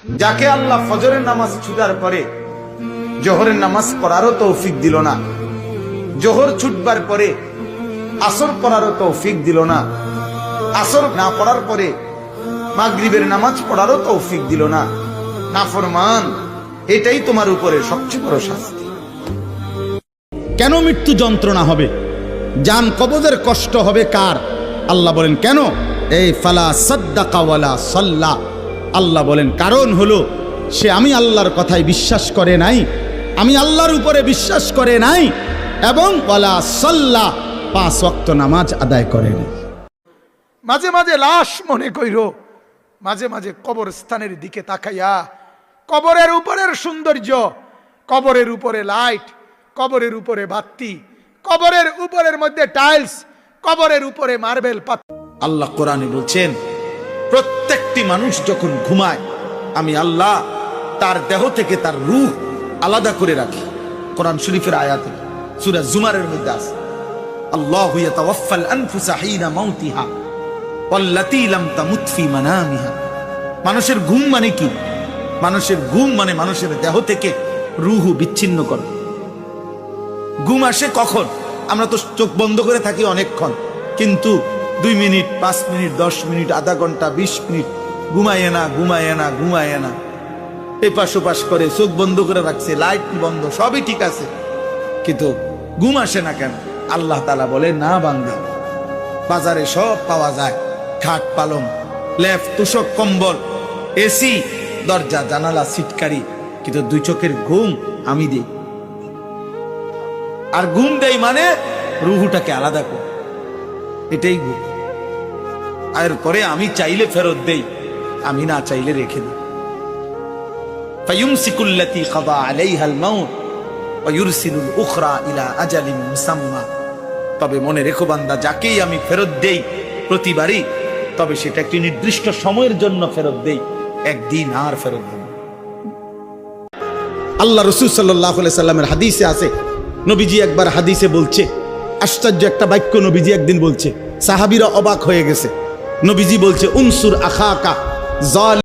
যাকে আল্লাহ ফজরের নামাজ ছুটার পরে জোহরের নামাজ পড়ারও তৌফিক দিল না, জোহর ছুটবার পরে আসর পড়ারও তৌফিক দিল না, আসর না পড়ার পরে মাগরিবের নামাজ পড়ারও তৌফিক দিল না, নাফরমান, এটাই তোমার উপরে সবচেয়ে বড় শাস্তি। কেন মৃত্যু যন্ত্রণা হবে, জান কবজের কষ্ট হবে কার? আল্লাহ বলেন কেন? এই ফালা সাদ্দাকা ওয়ালা সাল্লা। আল্লাহ বলেন কারণ হলো সে আমি আল্লাহর কথায় বিশ্বাস করে নাই, আমি আল্লাহর উপরে বিশ্বাস করে নাই, এবং ওয়ালা সাল্লা 5 ওয়াক্ত নামাজ আদায় করে নাই। মাঝে মাঝে লাশ মনে কইরো, মাঝে মাঝে কবরস্থানের দিকে তাকাইয়া কবরের উপরের সৌন্দর্য, কবরের উপরে লাইট, কবরের উপরে বাতি, কবরের উপরের মধ্যে টাইলস, কবরের উপরে মার্বেল পাথর। আল্লাহ কোরআনে বলছেন প্রত্যেকটি মানুষ যখন ঘুমায় আমি আল্লাহ তার দেহ থেকে তার রূহ আলাদা করে রাখি। কোরআন শরীফের আয়াতে সূরা জুমারের মধ্যে আছে, আল্লাহু ইয়াতাওয়াফাল আনফুসা হিনা মাউতিহা ওয়াল্লাতী লাম তামুত ফি মানামিহা। মানুষের ঘুম মানে কি? মানুষের ঘুম মানে মানুষের দেহ থেকে রূহ বিচ্ছিন্ন করা। ঘুম আসে কখন? আমরা তো চোখ বন্ধ করে থাকি অনেকক্ষণ, কিন্তু 2 মিনিট, 5 মিনিট, 10 মিনিট, আধা ঘন্টা, 20 মিনিট ঘুমায় না, এপাশ ওপাশ করে চোখ বন্ধ করে রাখছে, লাইট বন্ধ, সবই ঠিক আছে, কিন্তু ঘুম আসে না কেন? আল্লাহ তাআলা বলে না বান্দা, বাজারে সব পাওয়া যায়, খাট পালং, লেপ তোষক কম্বল, এসি, দরজা জানালা সিটকারি, কিন্তু 2 চোখের ঘুম আমি দেই। আর ঘুম দেই মানে রুহুটাকে আলাদা করি, এটাই ঘুম। আর পরে আমি চাইলে ফেরত দেই, আমি না চাইলে রেখে দিই। ফায়ুমসিকুল্লাতী কাদা আলাইহাল মাউত ওয়া ইউরসিলুল উখরা ইলা আজালিন মুসাম্মা। তবে মনে রেখো বান্দা, যাকেই আমি ফেরত দেই প্রতিবারই, তবে সেটা একটি নির্দিষ্ট সময়ের জন্য ফেরত দেই, একদিন আর ফেরত দেব। আল্লাহ রাসূল সাল্লাল্লাহু আলাইহি সাল্লামের হাদিসে আছে, নবীজি একবার হাদিসে বলছে, আশ্চর্য একটা বাক্য নবীজি একদিন বলছে, সাহাবীরা অবাক হয়ে গেছে। নবীজি বলছে উনসুর আখাকা